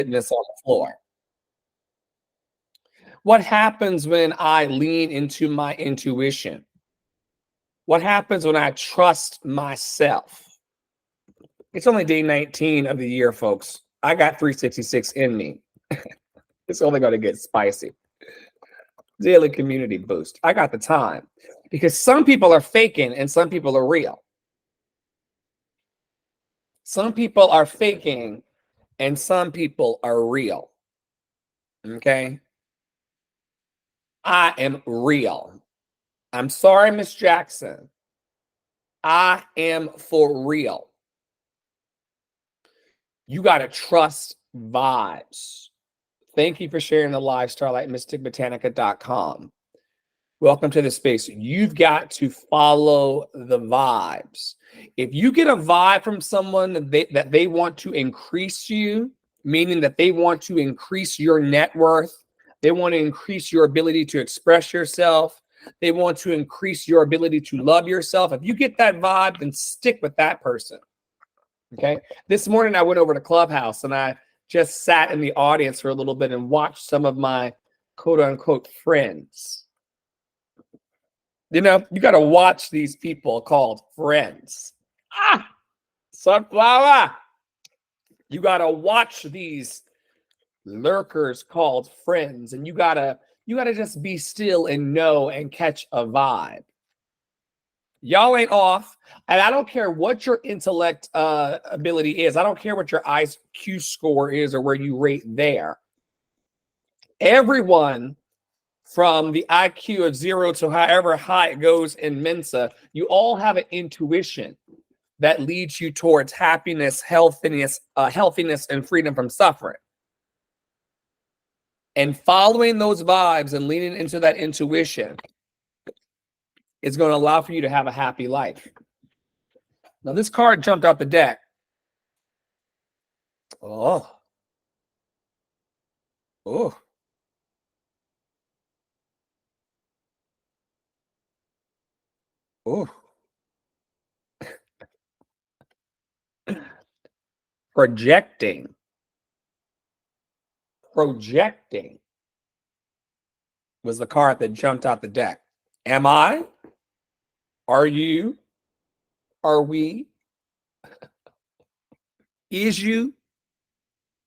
fitness on the floor. What happens when I lean into my intuition? What happens when I trust myself? It's only day 19 of the year, folks. I got 366 in me. It's only going to get spicy. Daily community boost. I got the time because some people are faking and some people are real. Some people are faking and some people are real. Okay. I am real. I'm sorry, Miss Jackson. I am for real. You got to trust vibes. Thank you for sharing the live, StarlightMysticBotanica.com. Welcome to the space. You've got to follow the vibes. If you get a vibe from someone that they want to increase you, meaning that they want to increase your net worth, they want to increase your ability to express yourself, they want to increase your ability to love yourself. If you get that vibe, then stick with that person. Okay. This morning I went over to Clubhouse and I just sat in the audience for a little bit and watched some of my quote unquote friends. You know, you got to watch these people called friends. Sunflower. You got to watch these lurkers called friends, and you gotta just be still and know and catch a vibe. Y'all ain't off, and I don't care what your intellect ability is. I don't care what your IQ score is or where you rate there. Everyone from the IQ of 0 to however high it goes in Mensa, you all have an intuition that leads you towards happiness, healthiness, and freedom from suffering. And following those vibes and leaning into that intuition is going to allow for you to have a happy life. Now, this card jumped out the deck. Oh. Projecting was the card that jumped out the deck. Am I? Are you? Are we? Is you?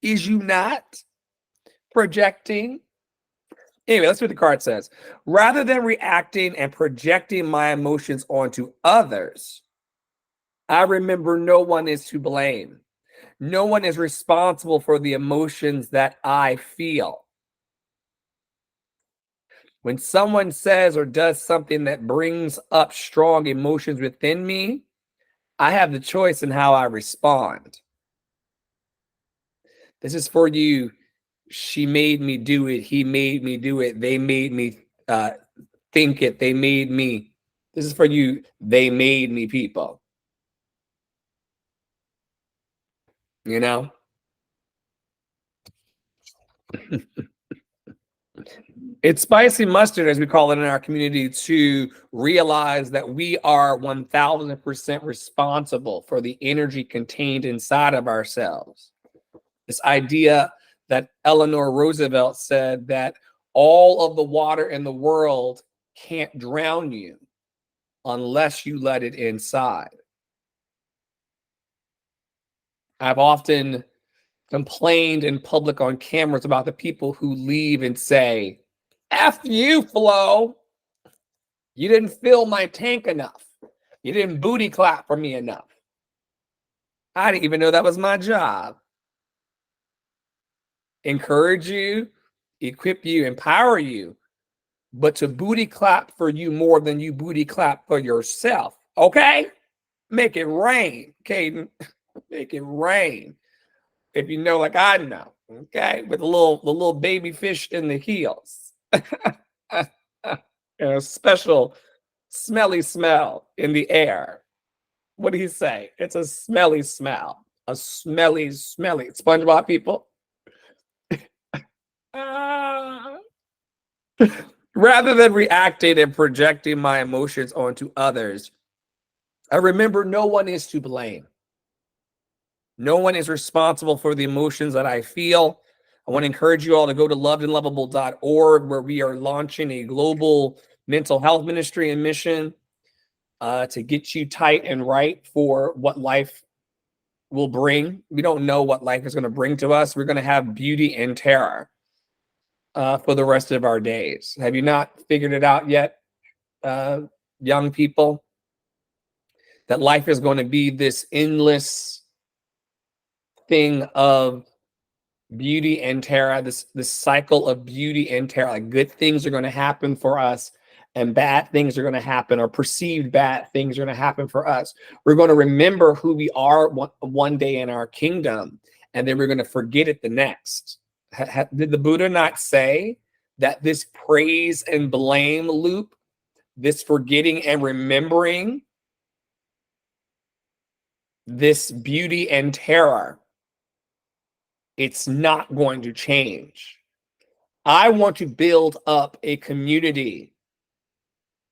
Is you not projecting? Anyway, let's see what the card says. Rather than reacting and projecting my emotions onto others, I remember no one is to blame. No one is responsible for the emotions that I feel. When someone says or does something that brings up strong emotions within me, I have the choice in how I respond. This is for you. She made me do it. He made me do it. They made me think it. They made me. This is for you. They made me people. You know? It's spicy mustard, as we call it in our community, to realize that we are 1000% responsible for the energy contained inside of ourselves. This idea that Eleanor Roosevelt said that all of the water in the world can't drown you unless you let it inside. I've often complained in public on cameras about the people who leave and say, F you, Flo. You didn't fill my tank enough. You didn't booty clap for me enough. I didn't even know that was my job. Encourage you, equip you, empower you, but to booty clap for you more than you booty clap for yourself. Okay? Make it rain, Caden. Make it rain. If you know, like I know, okay, with the little baby fish in the heels. And a special smelly smell in the air. What do you say? It's a smelly smell. A smelly SpongeBob people. Rather than reacting and projecting my emotions onto others, I remember no one is to blame. No one is responsible for the emotions that I feel. I want to encourage you all to go to lovedandlovable.org, where we are launching a global mental health ministry and mission to get you tight and right for what life will bring. We don't know what life is going to bring to us. We're going to have beauty and terror for the rest of our days. Have you not figured it out yet, young people? That life is going to be this endless thing of beauty and terror, this cycle of beauty and terror. Like, good things are going to happen for us and bad things are going to happen, or perceived bad things are going to happen for us. We're going to remember who we are one day in our kingdom, and then we're going to forget it the next. Did the Buddha not say that this praise and blame loop, this forgetting and remembering, this beauty and terror, it's not going to change? I want to build up a community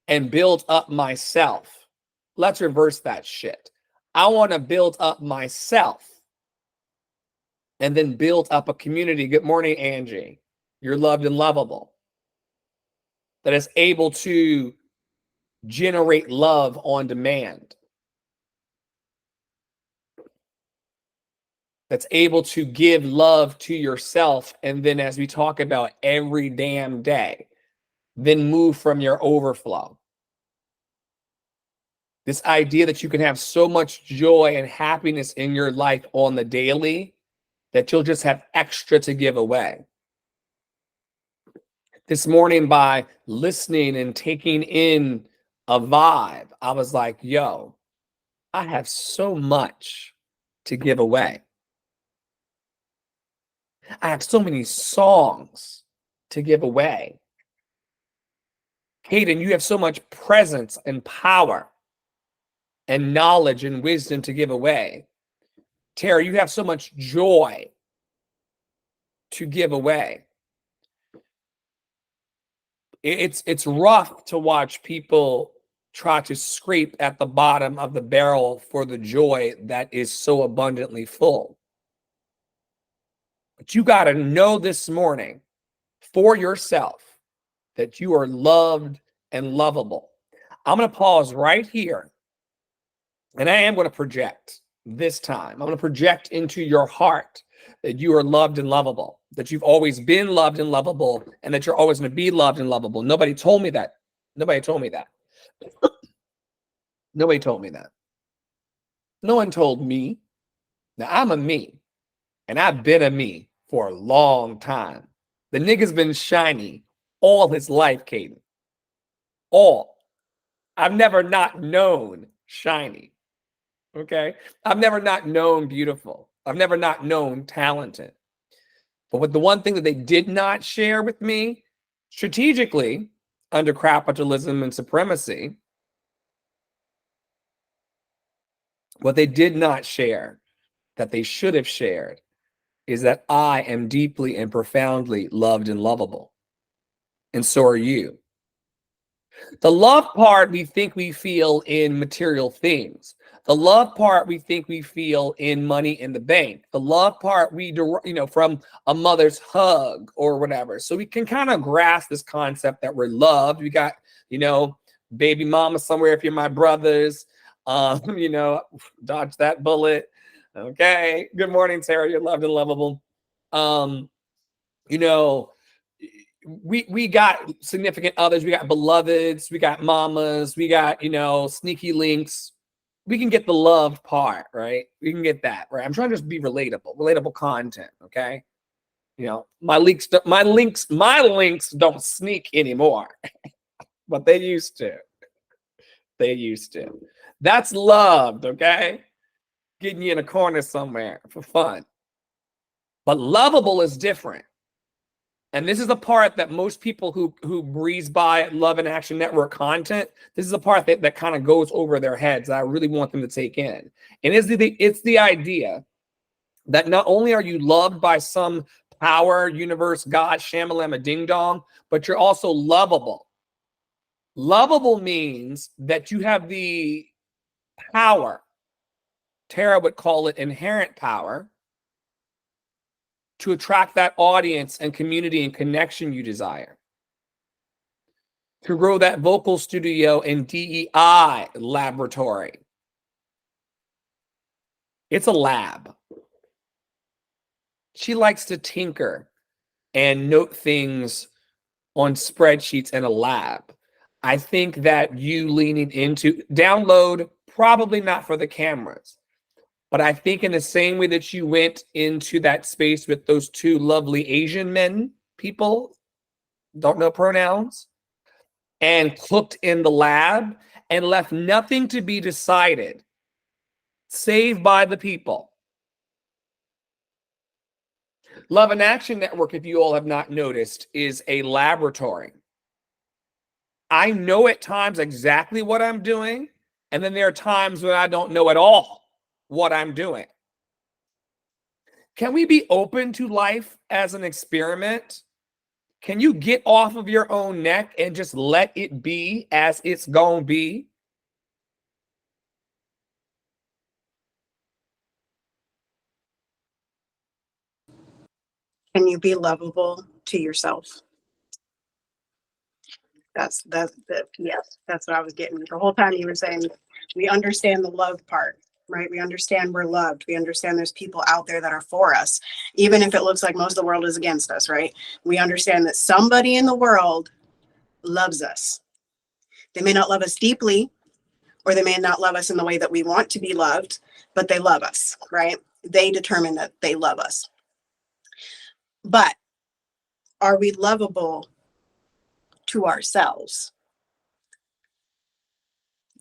and build up myself. Let's reverse that shit. I want to build up myself and then build up a community. Good morning, Angie. You're loved and lovable. That is able to generate love on demand. That's able to give love to yourself. And then, as we talk about, every damn day, then move from your overflow. This idea that you can have so much joy and happiness in your life on the daily that you'll just have extra to give away. This morning, by listening and taking in a vibe, I was like, yo, I have so much to give away. I have so many songs to give away. Hayden, you have so much presence and power and knowledge and wisdom to give away. Tara, you have so much joy to give away. It's rough to watch people try to scrape at the bottom of the barrel for the joy that is so abundantly full. But you got to know this morning for yourself that you are loved and lovable. I'm going to pause right here, and I am going to project this time. I'm going to project into your heart that you are loved and lovable, that you've always been loved and lovable, and that you're always going to be loved and lovable. Nobody told me that. Nobody told me that. Nobody told me that. No one told me. Now, I'm a me, and I've been a me for a long time. The nigga's been shiny all his life, Caden. All. I've never not known shiny. Okay? I've never not known beautiful. I've never not known talented. But what the one thing that they did not share with me strategically under capitalism and supremacy, what they did not share that they should have shared is that I am deeply and profoundly loved and lovable. And so are you. The love part we think we feel in material things. The love part we think we feel in money in the bank. The love part we, from a mother's hug or whatever. So we can kind of grasp this concept that we're loved. We got, baby mama somewhere if you're my brothers. Dodge that bullet. Okay. Good morning, Sarah. You're loved and lovable. We got significant others, we got beloveds, we got mamas, we got, sneaky links. We can get the love part, right? We can get that, right? I'm trying to just be relatable content, okay? My links don't sneak anymore, but they used to. That's loved, okay? Getting you in a corner somewhere for fun. But lovable is different. And this is the part that most people who breeze by Love and Action Network content, this is the part that kind of goes over their heads that I really want them to take in. And it's the idea that not only are you loved by some power, universe, God, shamalama, ding dong, but you're also lovable. Lovable means that you have the power, Tara would call it inherent power, to attract that audience and community and connection you desire. To grow that vocal studio and DEI laboratory. It's a lab. She likes to tinker and note things on spreadsheets in a lab. I think that you leaning into download, probably not for the cameras, but I think in the same way that you went into that space with those two lovely Asian men, people, don't know pronouns, and cooked in the lab and left nothing to be decided, save by the people. Love and Action Network, if you all have not noticed, is a laboratory. I know at times exactly what I'm doing, and then there are times when I don't know at all what I'm doing. Can we be open to life as an experiment? Can you get off of your own neck and just let it be as it's gonna be? Can you be lovable to yourself? That's yes, that's what I was getting. The whole time you were saying we understand the love part, right? We understand we're loved. We understand there's people out there that are for us, even if it looks like most of the world is against us, right? We understand that somebody in the world loves us. They may not love us deeply, or they may not love us in the way that we want to be loved, but they love us, right? They determine that they love us. But are we lovable to ourselves?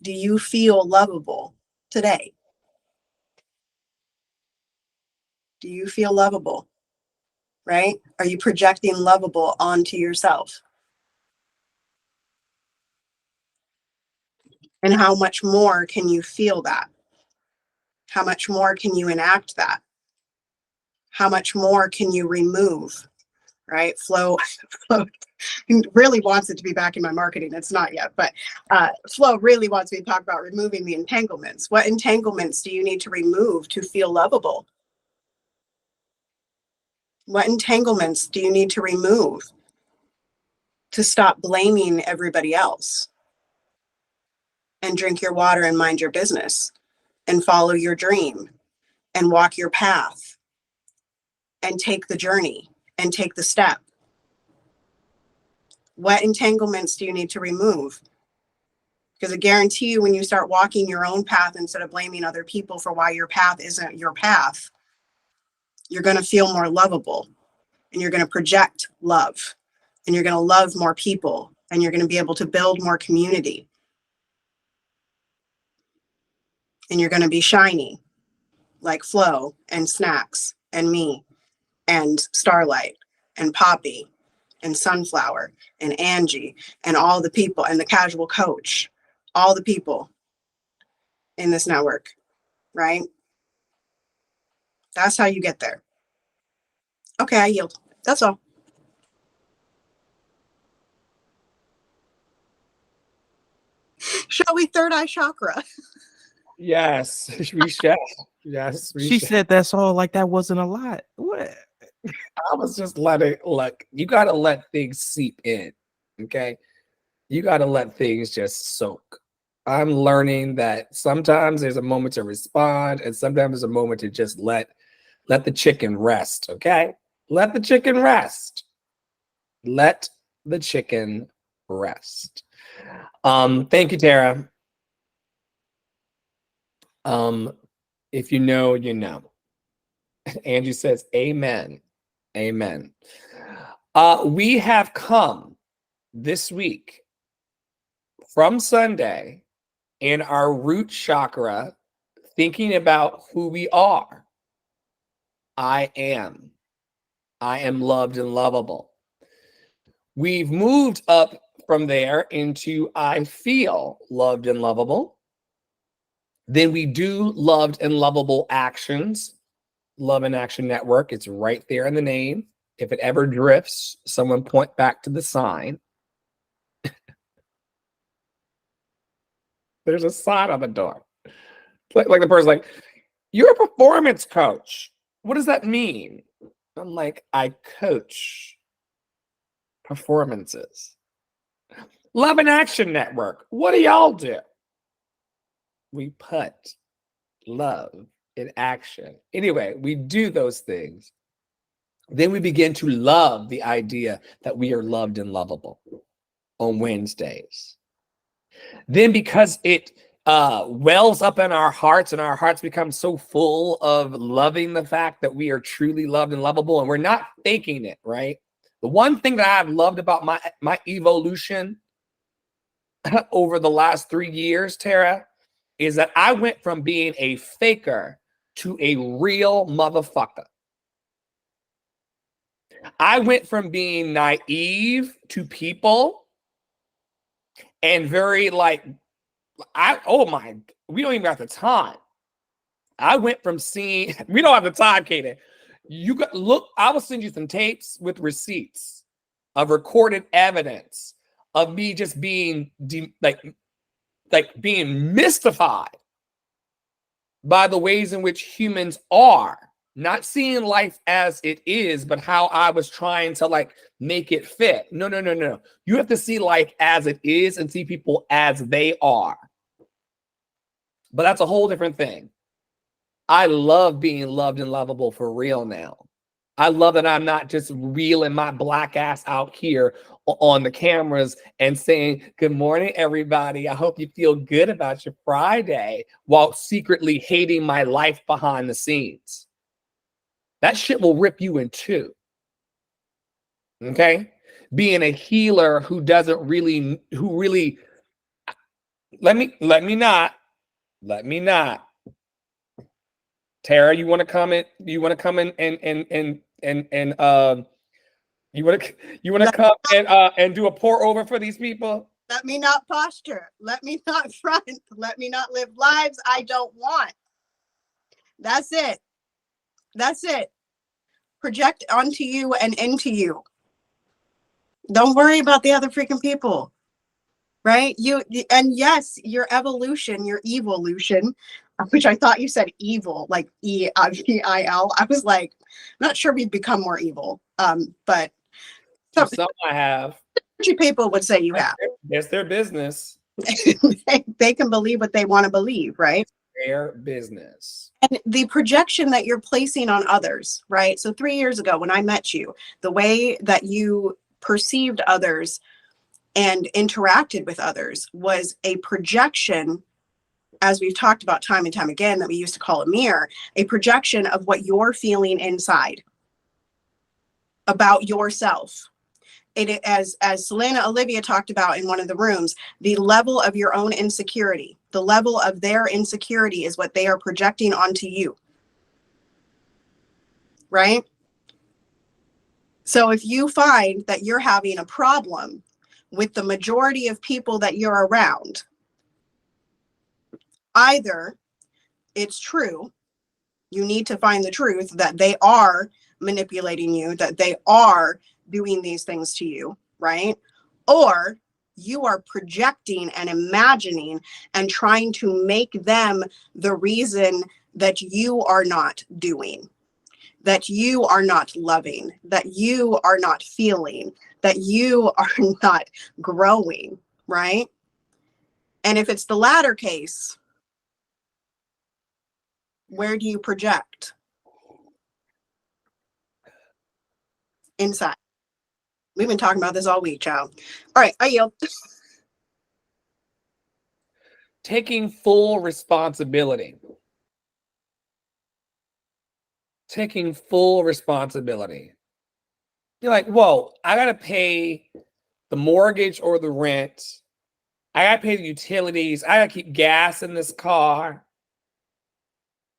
Do you feel lovable today? Do you feel lovable? Right? Are you projecting lovable onto yourself? And how much more can you feel that? How much more can you enact that? How much more can you remove? Right? Flo really wants it to be back in my marketing. It's not yet, but Flo really wants me to talk about removing the entanglements. What entanglements do you need to remove to feel lovable? What entanglements do you need to remove to stop blaming everybody else and drink your water and mind your business and follow your dream and walk your path and take the journey and take the step? What entanglements do you need to remove? Because I guarantee you, when you start walking your own path instead of blaming other people for why your path isn't your path, you're going to feel more lovable, and you're going to project love, and you're going to love more people, and you're going to be able to build more community, and you're going to be shiny like Flo and Snacks and me and Starlight and Poppy and Sunflower and Angie and all the people and the casual coach, all the people in this network, right? That's how you get there. Okay, I yield. That's all. Shall we third eye chakra? Yes, we shall. Yes, we She shall. said that's all like that wasn't a lot. What? I was just letting, look, you got to let things seep in. Okay. You got to let things just soak. I'm learning that sometimes there's a moment to respond, and sometimes there's a moment to just let the chicken rest. Okay. Let the chicken rest. Let the chicken rest. Thank you, Tara. If you know, you know. Angie says, amen. Amen. We have come this week from Sunday in our root chakra, thinking about who we are. I am. I am loved and lovable. We've moved up from there into I feel loved and lovable. Then we do loved and lovable actions. Love and Action Network. It's right there in the name. If it ever drifts, someone point back to the sign. There's a sign on the door. Like the person's like, you're a performance coach. What does that mean? I'm like, I coach performances. Love and Action Network. What do y'all do? We put love in action. Anyway, we do those things. Then we begin to love the idea that we are loved and lovable on Wednesdays. Then because it wells up in our hearts and our hearts become so full of loving the fact that we are truly loved and lovable and we're not faking it, right? The one thing that I've loved about my evolution over the last 3 years, Tara, is that I went from being a faker to a real motherfucker. I went from being naive to people and very like, we don't even have the time. I went from seeing, we don't have the time, Kaden. I will send you some tapes with receipts of recorded evidence of me just being being mystified by the ways in which humans are, not seeing life as it is, but how I was trying to make it fit. No. You have to see life as it is and see people as they are. But that's a whole different thing. I love being loved and lovable for real now. I love that I'm not just reeling my black ass out here on the cameras and saying, good morning, everybody. I hope you feel good about your Friday, while secretly hating my life behind the scenes. That shit will rip you in two. Okay? Being a healer who let me not. Tara, you want to come in? You want to come in and you want to come and do a pour over for these people? Let me not posture. Let me not front. Let me not live lives I don't want. That's it. That's it. Project onto you and into you. Don't worry about the other freaking people. Right? And yes, your evolution, your evolution, which I thought you said evil, like E-I-V-I-L. I was like, I'm not sure we've become more evil. But some I have. People would say you have. It's their business. They can believe what they want to believe, right? Their business. And the projection that you're placing on others, right? So 3 years ago when I met you, the way that you perceived others and interacted with others was a projection, as we've talked about time and time again, that we used to call a mirror, a projection of what you're feeling inside about yourself. As Selena Olivia talked about in one of the rooms, the level of your own insecurity, the level of their insecurity is what they are projecting onto you. Right? So if you find that you're having a problem with the majority of people that you're around, either it's true, you need to find the truth that they are manipulating you, that they are doing these things to you, right? Or you are projecting and imagining and trying to make them the reason that you are not doing, that you are not loving, that you are not feeling, that you are not growing, right? And if it's the latter case, where do you project? Inside. We've been talking about this all week, child. All right, I yield. Taking full responsibility. Taking full responsibility. You're like, whoa, I got to pay the mortgage or the rent. I got to pay the utilities. I got to keep gas in this car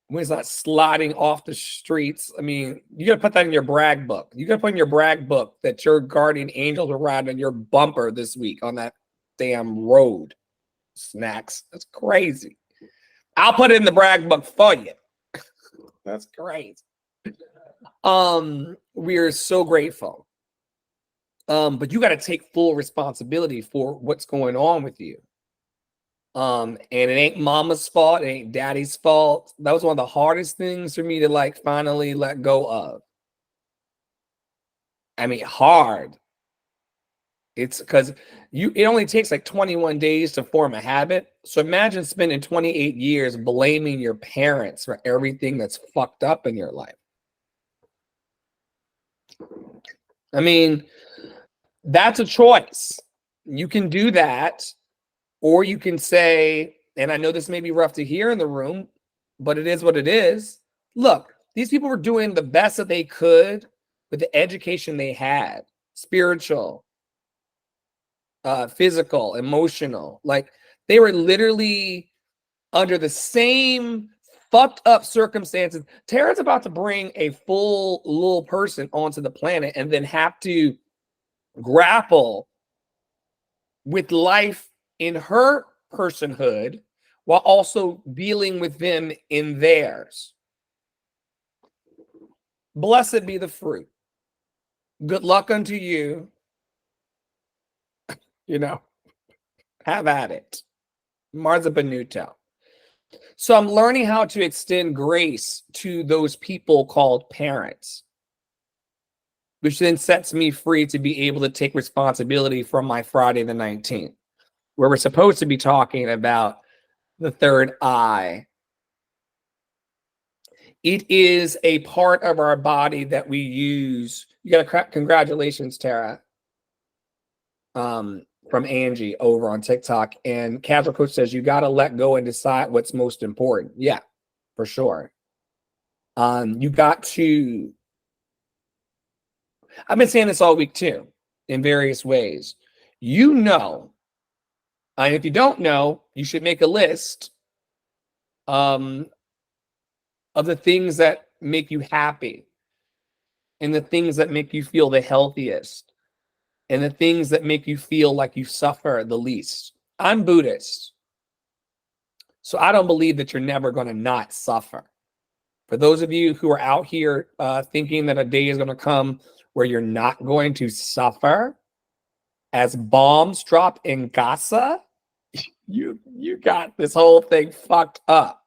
when it's not sliding off the streets. I mean, you got to put that in your brag book. You got to put in your brag book that your guardian angels are riding on your bumper this week on that damn road. Snacks. That's crazy. I'll put it in the brag book for you. That's crazy. We are so grateful. But you got to take full responsibility for what's going on with you. And it ain't mama's fault, it ain't daddy's fault. That was one of the hardest things for me to finally let go of. I mean, hard. It's because it only takes like 21 days to form a habit. So imagine spending 28 years blaming your parents for everything that's fucked up in your life. I mean, that's a choice. You can do that, or you can say, and I know this may be rough to hear in the room, but it is what it is. Look, these people were doing the best that they could with the education they had, spiritual, physical, emotional. Like they were literally under the same fucked up circumstances. Tara's about to bring a full little person onto the planet and then have to grapple with life in her personhood while also dealing with them in theirs. Blessed be the fruit. Good luck unto you. You know, have at it. Marza Benuto. So I'm learning how to extend grace to those people called parents, which then sets me free to be able to take responsibility from my Friday the 19th, where we're supposed to be talking about the third eye. It is a part of our body that we use. You got a congratulations, Tara, from Angie over on TikTok. And Casual Coach says you got to let go and decide what's most important. Yeah, for sure. You got to. I've been saying this all week too, in various ways. You know, and if you don't know, you should make a list of the things that make you happy and the things that make you feel the healthiest and the things that make you feel like you suffer the least. I'm Buddhist, so I don't believe that you're never going to not suffer. For those of you who are out here thinking that a day is going to come where you're not going to suffer as bombs drop in Gaza, you got this whole thing fucked up.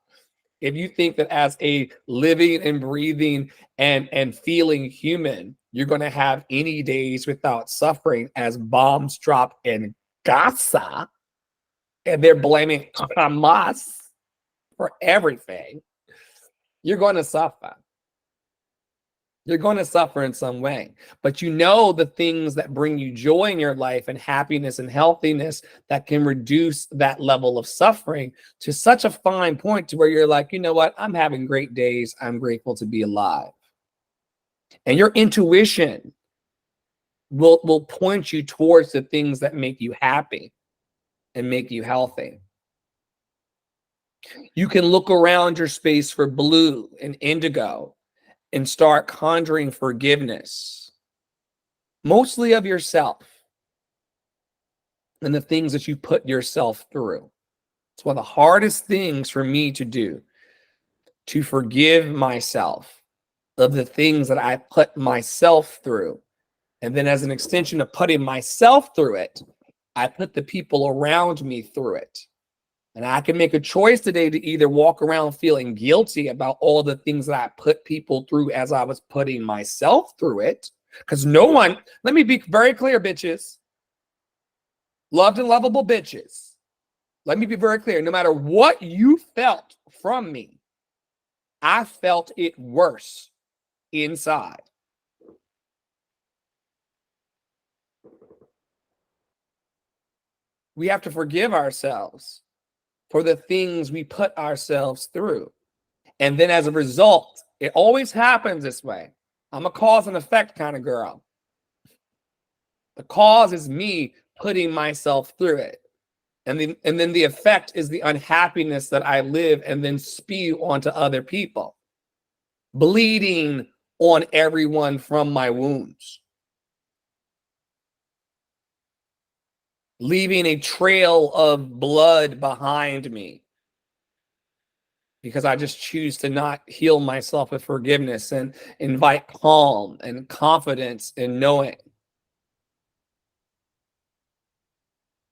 If you think that as a living and breathing and feeling human, you're going to have any days without suffering as bombs drop in Gaza, and they're blaming Hamas for everything, you're going to suffer. You're going to suffer in some way, but you know the things that bring you joy in your life and happiness and healthiness that can reduce that level of suffering to such a fine point to where you're like, you know what? I'm having great days. I'm grateful to be alive. And your intuition will point you towards the things that make you happy and make you healthy. You can look around your space for blue and indigo and start conjuring forgiveness, mostly of yourself and the things that you put yourself through. It's one of the hardest things for me to do, to forgive myself of the things that I put myself through. And then as an extension of putting myself through it, I put the people around me through it. And I can make a choice today to either walk around feeling guilty about all the things that I put people through as I was putting myself through it. Because no one, let me be very clear, bitches. Loved and lovable bitches. Let me be very clear. No matter what you felt from me, I felt it worse inside. We have to forgive ourselves for the things we put ourselves through. And then as a result, it always happens this way. I'm a cause and effect kind of girl. The cause is me putting myself through it. And then the effect is the unhappiness that I live and then spew onto other people, bleeding on everyone from my wounds, leaving a trail of blood behind me because I just choose to not heal myself with forgiveness and invite calm and confidence in knowing.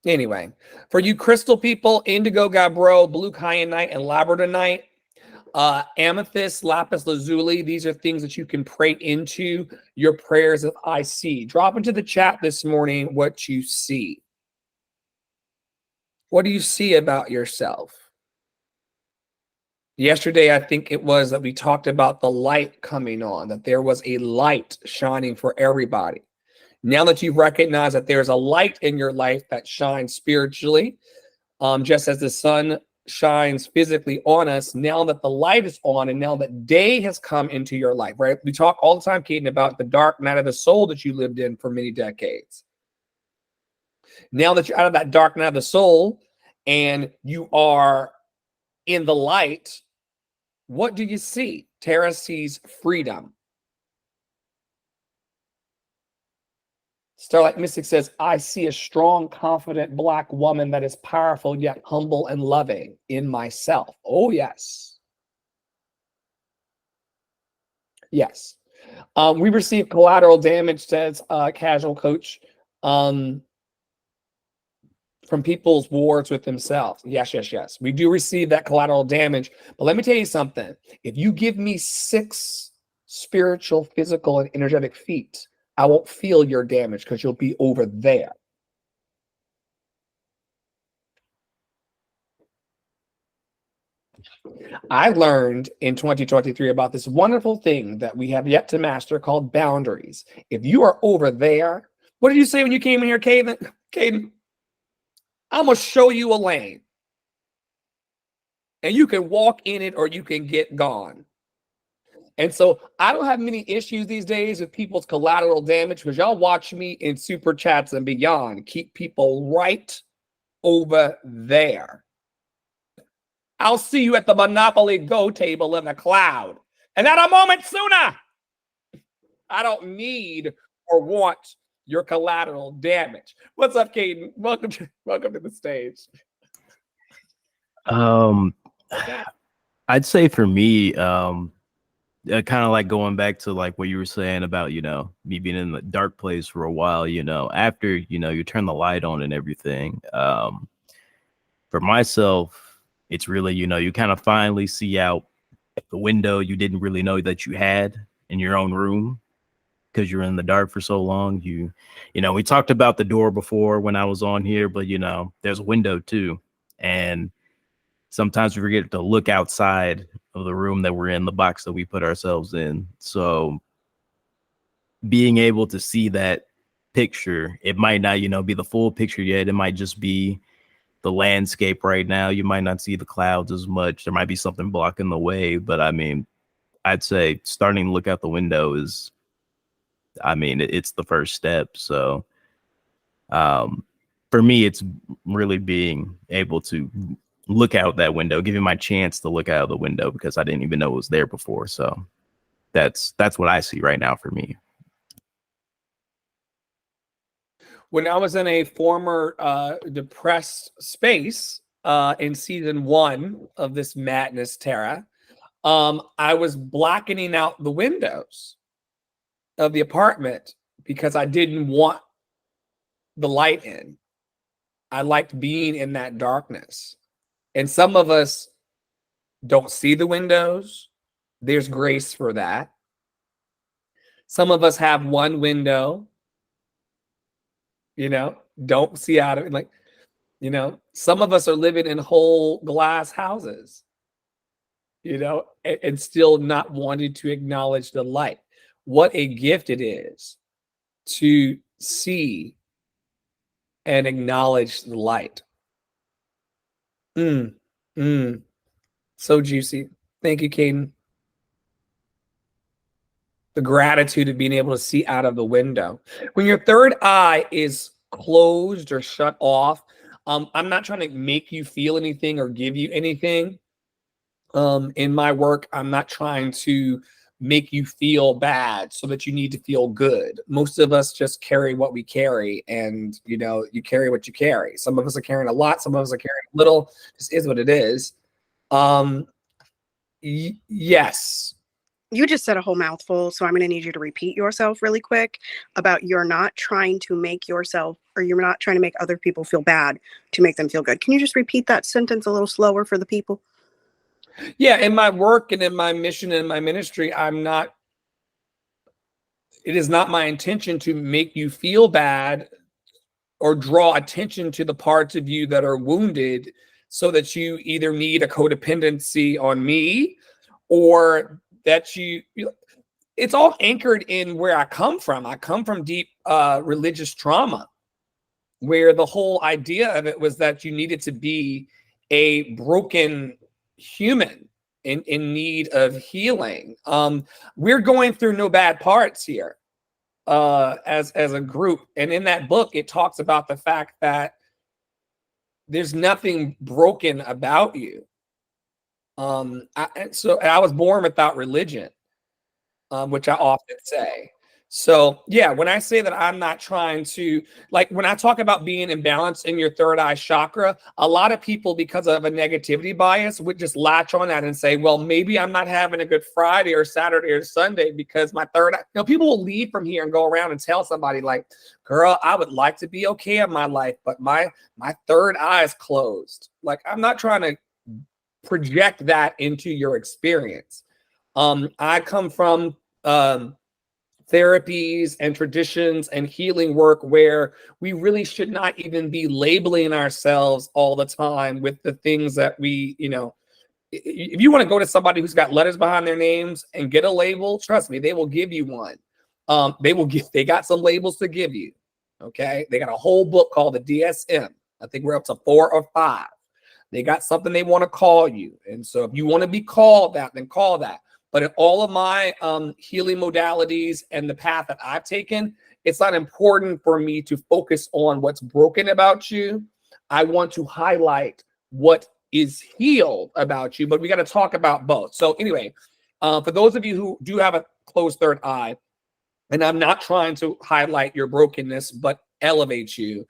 Anyway, for you crystal people, indigo gabbro, blue kyanite, and labradorite, Amethyst, lapis lazuli, these are things that you can pray into your prayers of I see. Drop into the chat this morning what you see. What do you see about yourself? Yesterday, I think it was that we talked about the light coming on, that there was a light shining for everybody. Now that you've recognized that there's a light in your life that shines spiritually, just as the sun shines physically on us, now that the light is on and now that day has come into your life, right? We talk all the time, Kaden, about the dark night of the soul that you lived in for many decades. Now that you're out of that dark night of the soul and you are in the light, what do you see? Tara sees freedom. Starlight Mystic says, I see a strong, confident Black woman that is powerful, yet humble and loving in myself. Oh, yes. Yes. We received collateral damage, says Casual Coach, from people's wars with themselves. Yes, yes, yes. We do receive that collateral damage. But let me tell you something. If you give me 6 spiritual, physical, and energetic feet, I won't feel your damage because you'll be over there. I learned in 2023 about this wonderful thing that we have yet to master called boundaries. If you are over there, what did you say when you came in here, Caden? Caden, I'm going to show you a lane. And you can walk in it or you can get gone. And so I don't have many issues these days with people's collateral damage because y'all watch me in super chats and beyond. Keep people right over there. I'll see you at the Monopoly Go table in the cloud. And at a moment sooner, I don't need or want your collateral damage. What's up, Caden? Welcome to the stage. I'd say for me, kind of like going back to like what you were saying about, me being in the dark place for a while, after, you turn the light on and everything. For myself, it's really, you kind of finally see out the window you didn't really know that you had in your own room because you're in the dark for so long. We talked about the door before when I was on here, but, there's a window too. And sometimes we forget to look outside of the room that we're in, the box that we put ourselves in. So being able to see that picture, it might not, be the full picture yet. It might just be the landscape right now. You might not see the clouds as much. There might be something blocking the way. But I mean, I'd say starting to look out the window is, it's the first step. So for me, it's really being able to look out that window, giving my chance to look out of the window because I didn't even know it was there before. So that's what I see right now for me. When I was in a former depressed space in season 1 of this madness, Tara, I was blackening out the windows of the apartment because I didn't want the light in. I liked being in that darkness. And some of us don't see the windows. There's grace for that. Some of us have one window, don't see out of it. Like, some of us are living in whole glass houses, and still not wanting to acknowledge the light. What a gift it is to see and acknowledge the light. So juicy. Thank you, Caden. The gratitude of being able to see out of the window. When your third eye is closed or shut off, I'm not trying to make you feel anything or give you anything. In my work, I'm not trying to make you feel bad so that you need to feel good. Most of us just carry what we carry, and you carry what you carry. Some of us are carrying a lot, some of us are carrying a little. This is what it is. Yes. You just said a whole mouthful, so I'm going to need you to repeat yourself really quick about you're not trying to make yourself, or you're not trying to make other people feel bad to make them feel good. Can you just repeat that sentence a little slower for the people? Yeah, in my work and in my mission and in my ministry, it is not my intention to make you feel bad or draw attention to the parts of you that are wounded so that you either need a codependency on me or that it's all anchored in where I come from. I come from deep religious trauma, where the whole idea of it was that you needed to be a broken human in need of healing. We're going through no bad parts here as a group. And in that book, it talks about the fact that there's nothing broken about you. I was born without religion, which I often say. So yeah, when I say that I'm not trying to, like when I talk about being imbalanced in your third eye chakra, a lot of people, because of a negativity bias, would just latch on that and say, well, maybe I'm not having a good Friday or Saturday or Sunday because my third eye, people will leave from here and go around and tell somebody like, girl, I would like to be okay in my life, but my third eye is closed. Like, I'm not trying to project that into your experience. I come from therapies and traditions and healing work where we really should not even be labeling ourselves all the time with the things that if you want to go to somebody who's got letters behind their names and get a label, trust me, they will give you one. They got some labels to give you. Okay. They got a whole book called the DSM. I think we're up to 4 or 5. They got something they want to call you. And so if you want to be called that, then call that. But in all of my healing modalities and the path that I've taken, it's not important for me to focus on what's broken about you. I want to highlight what is healed about you, but we got to talk about both. So anyway, for those of you who do have a closed third eye, and I'm not trying to highlight your brokenness, but elevate you,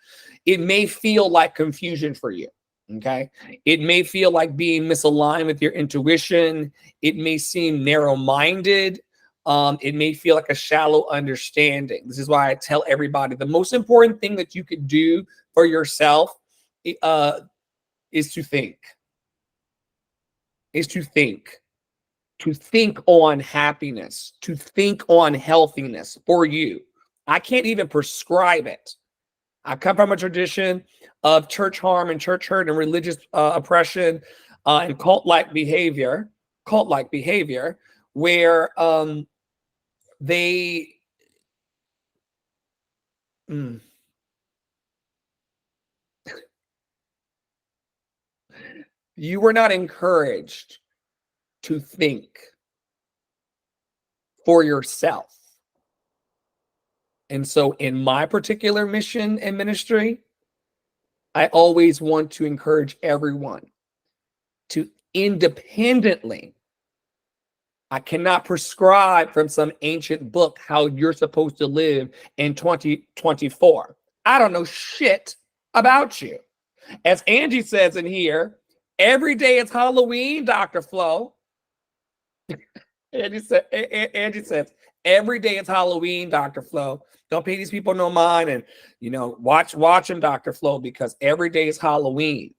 it may feel like confusion for you. Okay. It may feel like being misaligned with your intuition. It may seem narrow-minded. It may feel like a shallow understanding. This is why I tell everybody the most important thing that you could do for yourself is to think. To think on happiness, to think on healthiness for you. I can't even prescribe it. I come from a tradition of church harm and church hurt and religious oppression and cult-like behavior, where they you were not encouraged to think for yourself. And so in my particular mission and ministry, I always want to encourage everyone to independently. I cannot prescribe from some ancient book how you're supposed to live in 2024. I don't know shit about you. As Angie says in here, every day is Halloween, Dr. Flo. Angie says, every day is Halloween, Dr. Flo. Don't pay these people no mind, and watch them, Dr. Flo, because every day is Halloween.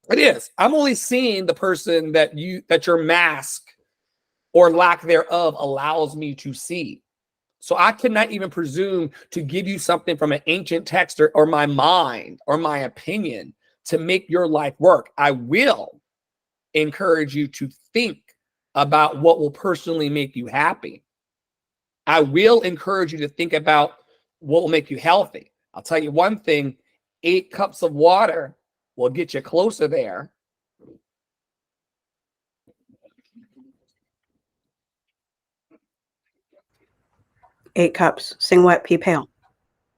It is. I'm only seeing the person that your mask or lack thereof allows me to see. So I cannot even presume to give you something from an ancient text or my mind or my opinion to make your life work. I will encourage you to think about what will personally make you happy. I will encourage you to think about what will make you healthy. I'll tell you one thing, 8 cups of water will get you closer there. Eight cups. Sing wet, pee pale.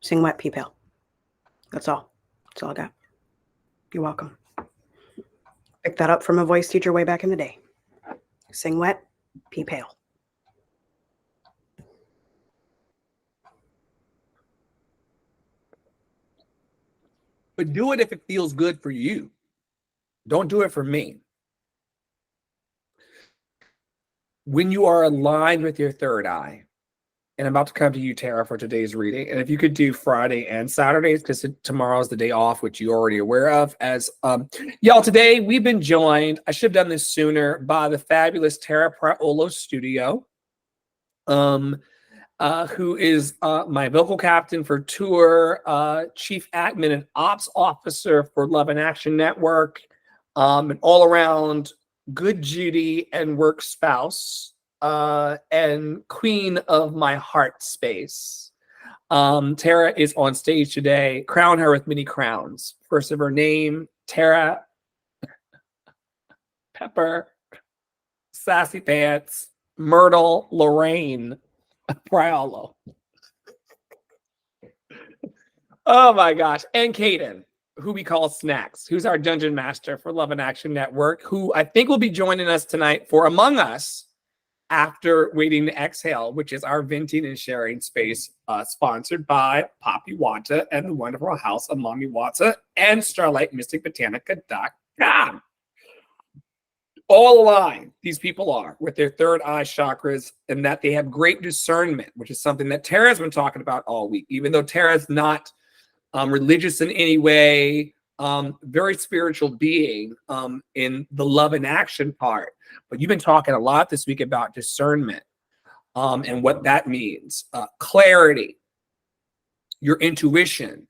Sing wet, pee pale. That's all. That's all I got. You're welcome. Pick that up from a voice teacher way back in the day. Sing wet, pee pale. But do it if it feels good for you. Don't do it for me. When you are aligned with your third eye, And I'm about to come to you, Tara, for today's reading. And if you could do Friday and Saturdays, because tomorrow's the day off, which you're already aware of. As y'all, today we've been joined, I should have done this sooner, by the fabulous Tara Praolo Studio, who is my vocal captain for tour, chief admin and ops officer for Love in Action Network, an all-around good Judy and work spouse, and queen of my heart space. Tara is on stage today. Crown her with many crowns. First of her name, Tara Pepper, Sassy Pants, Myrtle Lorraine Priolo. Oh my gosh. And Kaden, who we call Snacks, who's our dungeon master for Love in Action Network, who I think will be joining us tonight for Among Us after Waiting to Exhale, which is our venting and sharing space, sponsored by Poppy Wanta and the wonderful house of Mommy Wanta and StarlightMysticBotanica.com. All aligned, these people are, with their third eye chakras, and that they have great discernment, which is something that Tara's been talking about all week. Even though Tara's not religious in any way, very spiritual being in the love and action part. But you've been talking a lot this week about discernment and what that means. Clarity, your intuition,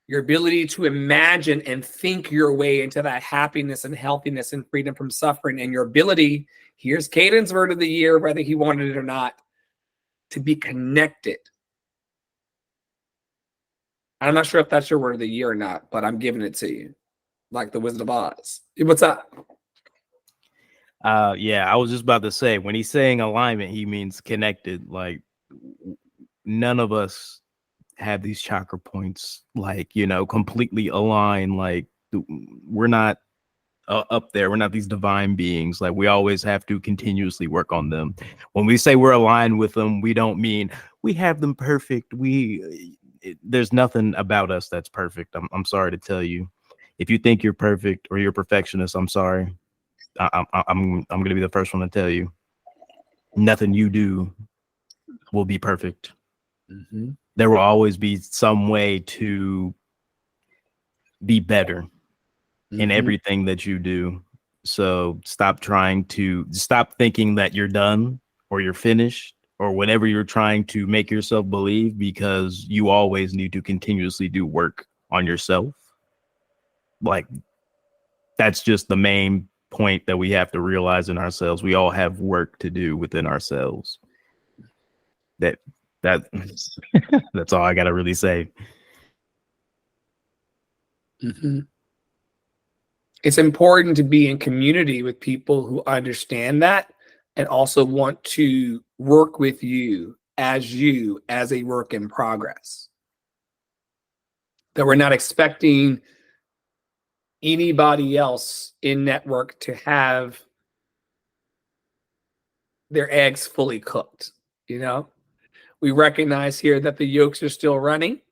your ability to imagine and think your way into that happiness and healthiness and freedom from suffering, and your ability, here's Caden's word of the year, whether he wanted it or not, to be connected. I'm not sure if that's your word of the year or not, but I'm giving it to you, like the Wizard of Oz. What's up? Yeah, I was just about to say, when he's saying alignment, he means connected. Like, none of us have these chakra points, like, completely aligned. Like, we're not up there. We're not these divine beings. Like, we always have to continuously work on them. When we say we're aligned with them, we don't mean we have them perfect. There's nothing about us that's perfect. I'm sorry to tell you. If you think you're perfect or you're a perfectionist, I'm sorry. I'm gonna be the first one to tell you, nothing you do will be perfect. Mm-hmm. There will always be some way to be better in everything that you do. So stop thinking that you're done or you're finished or whatever you're trying to make yourself believe, because you always need to continuously do work on yourself. Like, that's just the main point that we have to realize in ourselves. We all have work to do within ourselves. That's all I gotta really say. Mm-hmm. It's important to be in community with people who understand that and also want to work with you as a work in progress. That we're not expecting anybody else in network to have their eggs fully cooked. We recognize here that the yolks are still running.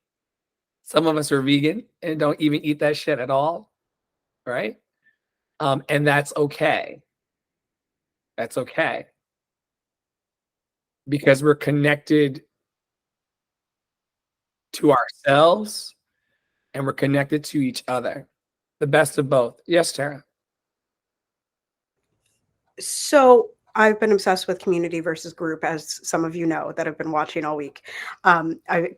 Some of us are vegan and don't even eat that shit at all, right? And that's okay. That's okay. Because we're connected to ourselves and we're connected to each other. The best of both. Yes, Tara. So I've been obsessed with community versus group, as some of you know that have been watching all week.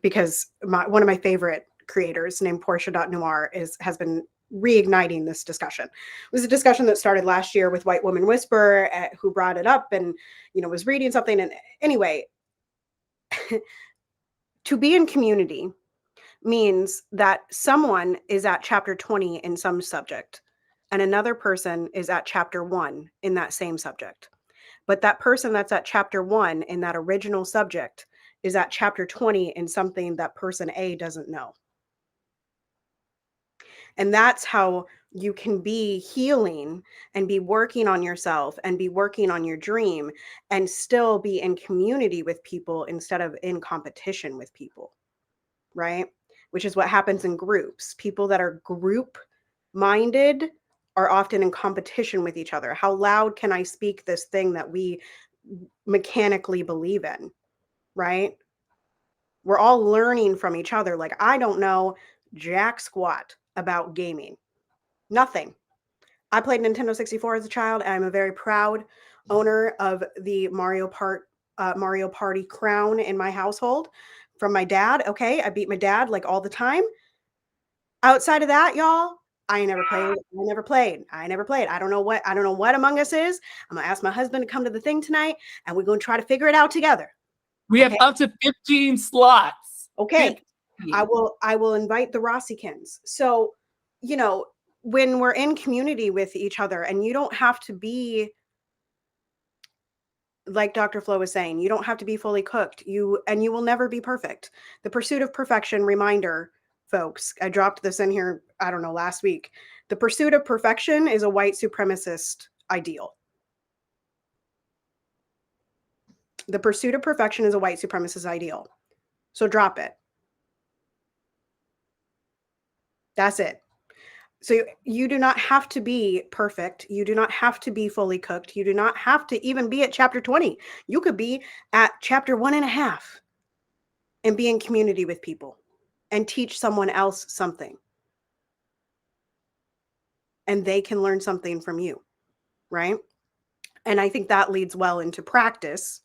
Because one of my favorite creators named Portia.Noir has been reigniting this discussion. It was a discussion that started last year with White Woman Whisperer, who brought it up and, was reading something. And anyway, to be in community means that someone is at chapter 20 in some subject and another person is at chapter 1 in that same subject. But that person that's at chapter 1 in that original subject is at chapter 20 in something that person A doesn't know. And that's how you can be healing and be working on yourself and be working on your dream and still be in community with people instead of in competition with people, right? Which is what happens in groups. People that are group minded are often in competition with each other. How loud can I speak this thing that we mechanically believe in, right? We're all learning from each other. Like, I don't know jack squat about gaming. Nothing. I played Nintendo 64 as a child. I'm a very proud owner of the Mario Party crown in my household from my dad. Okay, I beat my dad like all the time. Outside of that, y'all, I never played. I don't know what Among Us is. I'm gonna ask my husband to come to the thing tonight, and we're gonna try to figure it out together. We have up to 15 slots. Okay. 15. I will invite the Rossikins. So, when we're in community with each other, and you don't have to be, like Dr. Flo was saying, you don't have to be fully cooked. You will never be perfect. The pursuit of perfection, reminder, folks, I dropped this in here, I don't know, last week. The pursuit of perfection is a white supremacist ideal. The pursuit of perfection is a white supremacist ideal. So drop it. That's it. So you do not have to be perfect. You do not have to be fully cooked. You do not have to even be at chapter 20. You could be at chapter 1.5 and be in community with people and teach someone else something. And they can learn something from you, right? And I think that leads well into practice.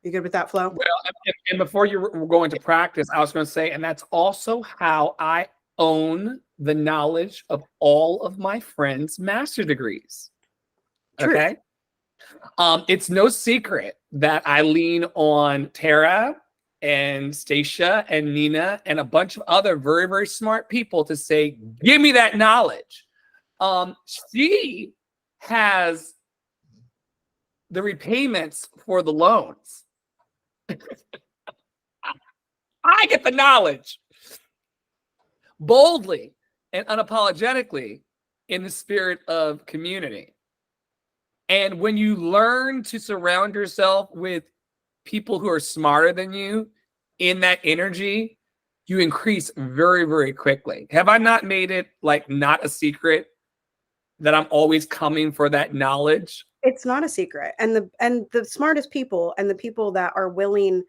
You good with that, Flo? Well, and before you were going to practice, I was going to say, and that's also how I own the knowledge of all of my friends' master degrees. Truth. Okay. It's no secret that I lean on Tara and Stacia and Nina and a bunch of other very, very smart people to say, give me that knowledge. She has the repayments for the loans. I get the knowledge boldly and unapologetically in the spirit of community. And when you learn to surround yourself with people who are smarter than you in that energy, you increase very, very quickly. Have I not made it like not a secret that I'm always coming for that knowledge? It's not a secret. And the smartest people and the people that are willing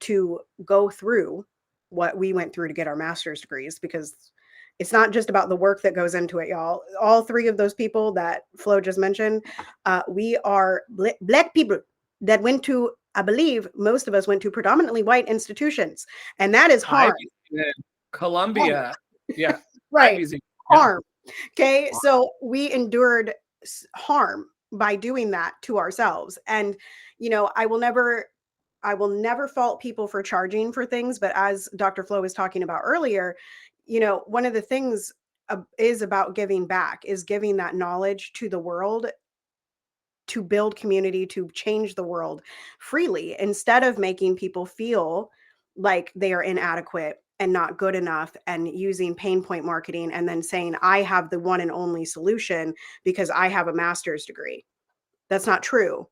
to go through what we went through to get our master's degrees, because it's not just about the work that goes into it, y'all. All three of those people that Flo just mentioned, we are Black people that went to, I believe most of us went to predominantly white institutions. And that is harm. Columbia. Yeah. Right. Yeah. Harm. Okay. So we endured harm by doing that to ourselves. And, I will never fault people for charging for things. But as Dr. Flo was talking about earlier, one of the things is about giving back, is giving that knowledge to the world, to build community, to change the world freely, instead of making people feel like they are inadequate and not good enough and using pain point marketing and then saying, I have the one and only solution because I have a master's degree. That's not true.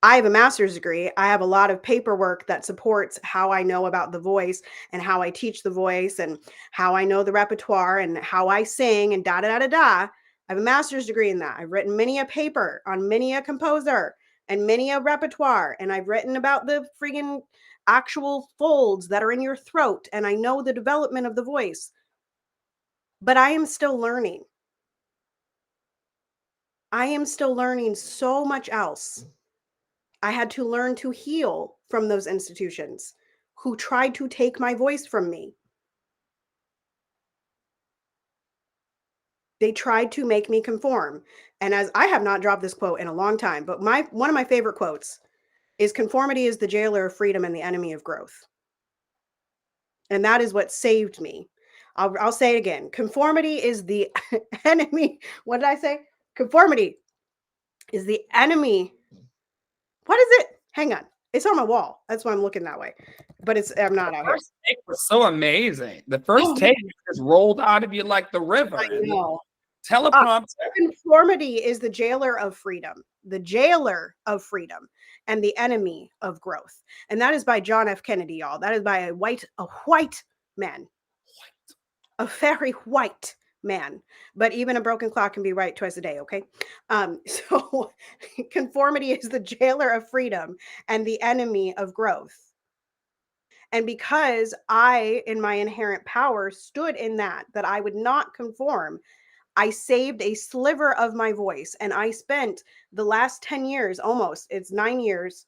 I have a master's degree. I have a lot of paperwork that supports how I know about the voice and how I teach the voice and how I know the repertoire and how I sing and da da da da da. I have a master's degree in that. I've written many a paper on many a composer and many a repertoire. And I've written about the friggin' actual folds that are in your throat. And I know the development of the voice. But I am still learning. I am still learning so much else. I had to learn to heal from those institutions who tried to take my voice from me. They tried to make me conform. And as I have not dropped this quote in a long time, but one of my favorite quotes is, conformity is the jailer of freedom and the enemy of growth. And that is what saved me. I'll say it again. Conformity is the enemy. What did I say? Conformity is the enemy. What is it? Hang on. It's on my wall. That's why I'm looking that way. But I'm not out here. First take was so amazing. The first take just rolled out of you like the river. I know. Teleprompter. Conformity is the jailer of freedom, the jailer of freedom, and the enemy of growth. And that is by John F. Kennedy, y'all. That is by a white man, a very white man. But even a broken clock can be right twice a day, okay? So conformity is the jailer of freedom and the enemy of growth. And because I, in my inherent power, stood in that I would not conform, I saved a sliver of my voice. And I spent the last 10 years, almost, it's 9 years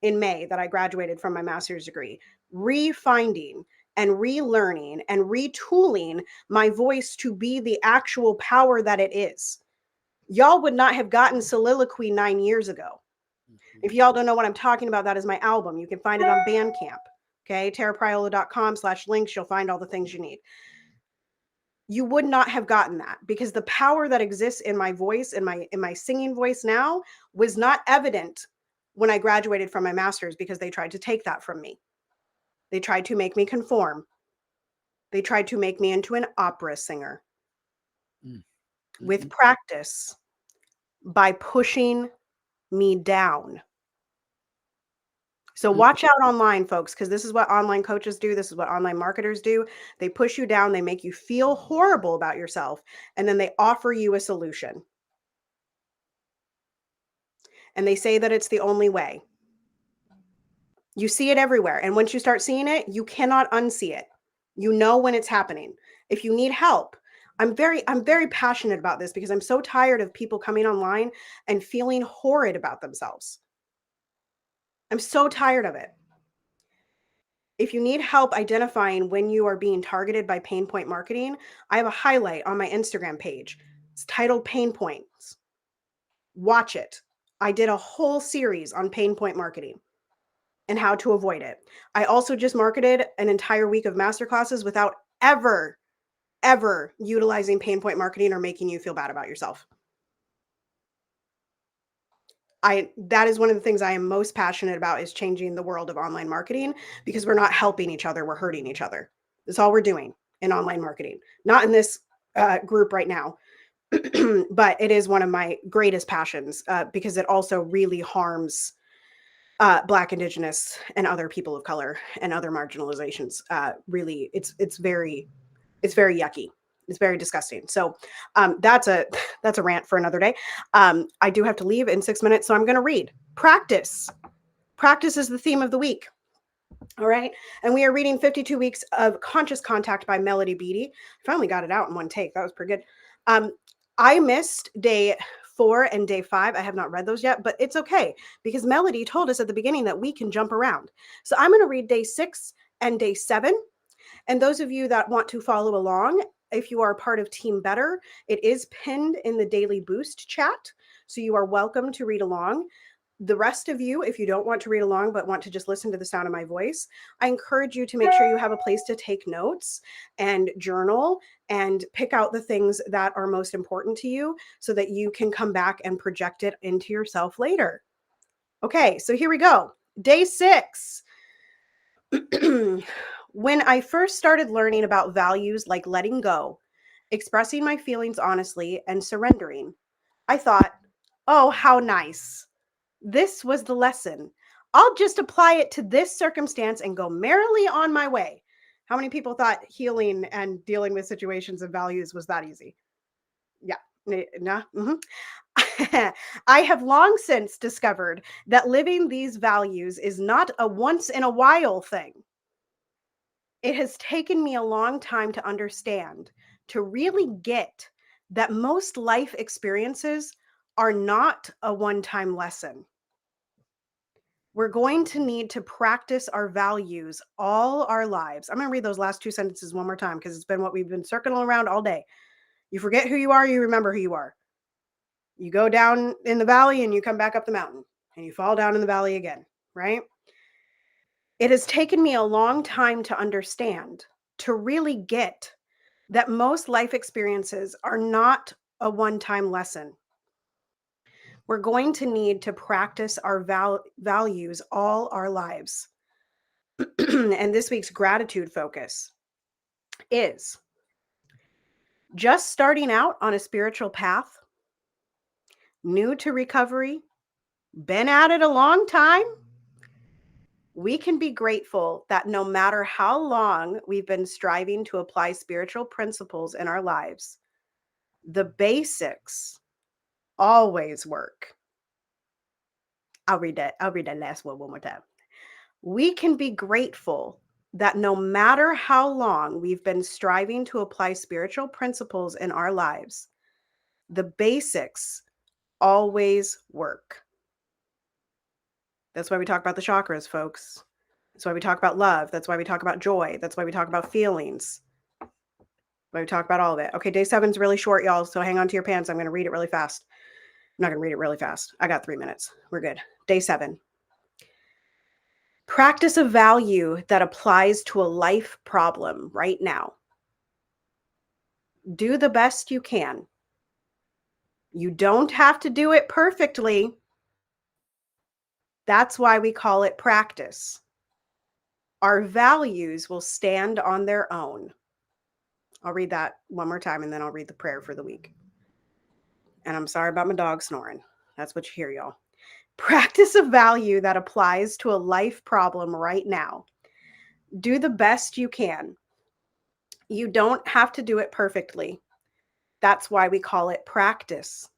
in May that I graduated from my master's degree, refinding and relearning and retooling my voice to be the actual power that it is. Y'all would not have gotten soliloquy 9 years ago. If y'all don't know what I'm talking about, that is my album. You can find it on Bandcamp. Okay, tarapriola.com/links. You'll find all the things you need. You would not have gotten that because the power that exists in my voice, in my singing voice now, was not evident when I graduated from my master's, because they tried to take that from me. They tried to make me conform. They tried to make me into an opera singer. With practice, by pushing me down. So watch out online, folks, because this is what online coaches do. This is what online marketers do. They push you down. They make you feel horrible about yourself. And then they offer you a solution. And they say that it's the only way. You see it everywhere. And once you start seeing it, you cannot unsee it. You know when it's happening. If you need help, I'm very passionate about this because I'm so tired of people coming online and feeling horrid about themselves. I'm so tired of it. If you need help identifying when you are being targeted by pain point marketing, I have a highlight on my Instagram page. It's titled Pain Points. Watch it. I did a whole series on pain point marketing and how to avoid it. I also just marketed an entire week of masterclasses without ever utilizing pain point marketing or making you feel bad about yourself. That is one of the things I am most passionate about, is changing the world of online marketing, because we're not helping each other. We're hurting each other. That's all we're doing in online marketing. Not in this group right now, but it is one of my greatest passions because it also really harms Black, Indigenous, and other people of color and other marginalizations. Really, it's very yucky. It's very disgusting. So that's a rant for another day. I do have to leave in 6 minutes, so I'm going to read. Practice. Practice is the theme of the week. All right. And we are reading 52 Weeks of Conscious Contact by Melody Beattie. I finally got it out in one take. That was pretty good. I missed day 4 and day 5. I have not read those yet, but it's okay because Melody told us at the beginning that we can jump around. So I'm going to read day 6 and day 7. And those of you that want to follow along, if you are part of Team Better, it is pinned in the Daily Boost chat. So you are welcome to read along. The rest of you, if you don't want to read along but want to just listen to the sound of my voice, I encourage you to make sure you have a place to take notes and journal and pick out the things that are most important to you so that you can come back and project it into yourself later. Okay, so here we go. Day 6. When I first started learning about values like letting go, expressing my feelings honestly, and surrendering, I thought, oh, how nice. This was the lesson. I'll just apply it to this circumstance and go merrily on my way. How many people thought healing and dealing with situations of values was that easy? Yeah. Nah. I have long since discovered that living these values is not a once in a while thing. It has taken me a long time to understand, to really get that most life experiences are not a one-time lesson. We're going to need to practice our values all our lives. I'm going to read those last 2 sentences one more time because it's been what we've been circling around all day. You forget who you are, you remember who you are. You go down in the valley and you come back up the mountain, and you fall down in the valley again, right? It has taken me a long time to understand, to really get that most life experiences are not a one-time lesson. We're going to need to practice our values all our lives. And this week's gratitude focus is just starting out on a spiritual path, new to recovery, been at it a long time. We can be grateful that no matter how long we've been striving to apply spiritual principles in our lives, the basics always work. I'll read that last one more time. We can be grateful that no matter how long we've been striving to apply spiritual principles in our lives, the basics always work. That's why we talk about the chakras, folks. That's why we talk about love. That's why we talk about joy. That's why we talk about feelings. Why we talk about all of it. Okay, day 7 is really short, y'all. So hang on to your pants. I'm going to read it really fast. I'm not going to read it really fast. I got 3 minutes. We're good. Day 7. Practice a value that applies to a life problem right now. Do the best you can. You don't have to do it perfectly. That's why we call it practice. Our values will stand on their own. I'll read that one more time and then I'll read the prayer for the week. And I'm sorry about my dog snoring. That's what you hear, y'all. Practice a value that applies to a life problem right now. Do the best you can. You don't have to do it perfectly. That's why we call it practice.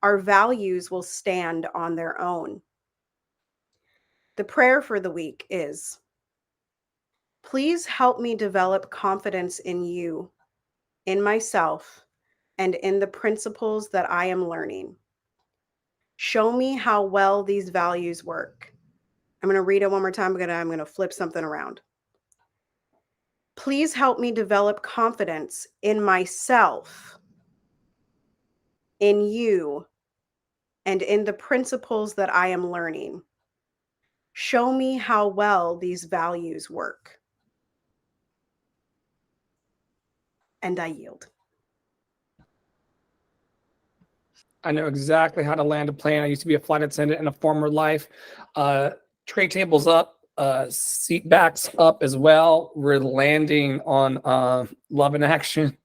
Our values will stand on their own. The prayer for the week is, please help me develop confidence in you, in myself, and in the principles that I am learning. Show me how well these values work. I'm going to read it one more time, but I'm going to flip something around. Please help me develop confidence in myself, in you, and in the principles that I am learning. Show me how well these values work. And I yield. I know exactly how to land a plane. I used to be a flight attendant in a former life. Tray tables up, seat backs up as well. We're landing on Love in Action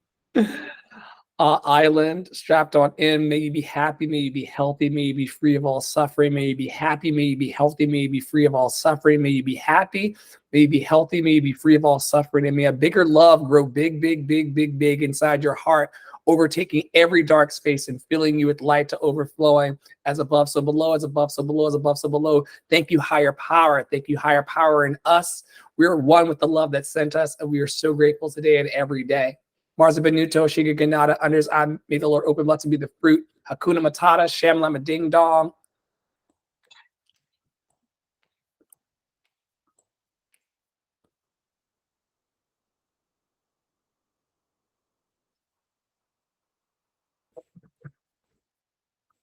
island, strapped on in. May you be happy, may you be healthy, may you be free of all suffering, may you be happy, may you be healthy, may you be free of all suffering, may you be happy, may you be healthy, may you be free of all suffering, and may a bigger love grow big, big, big, big, big inside your heart, overtaking every dark space and filling you with light to overflowing, as above, so below, as above, so below, as above, so below. Thank you, higher power. Thank you, higher power in us. We are one with the love that sent us, and we are so grateful today and every day. Marza Benuto, Shiga Ganada, unders, may the Lord open, blessed be the fruit. Hakuna Matata, Shamlama Ding Dong.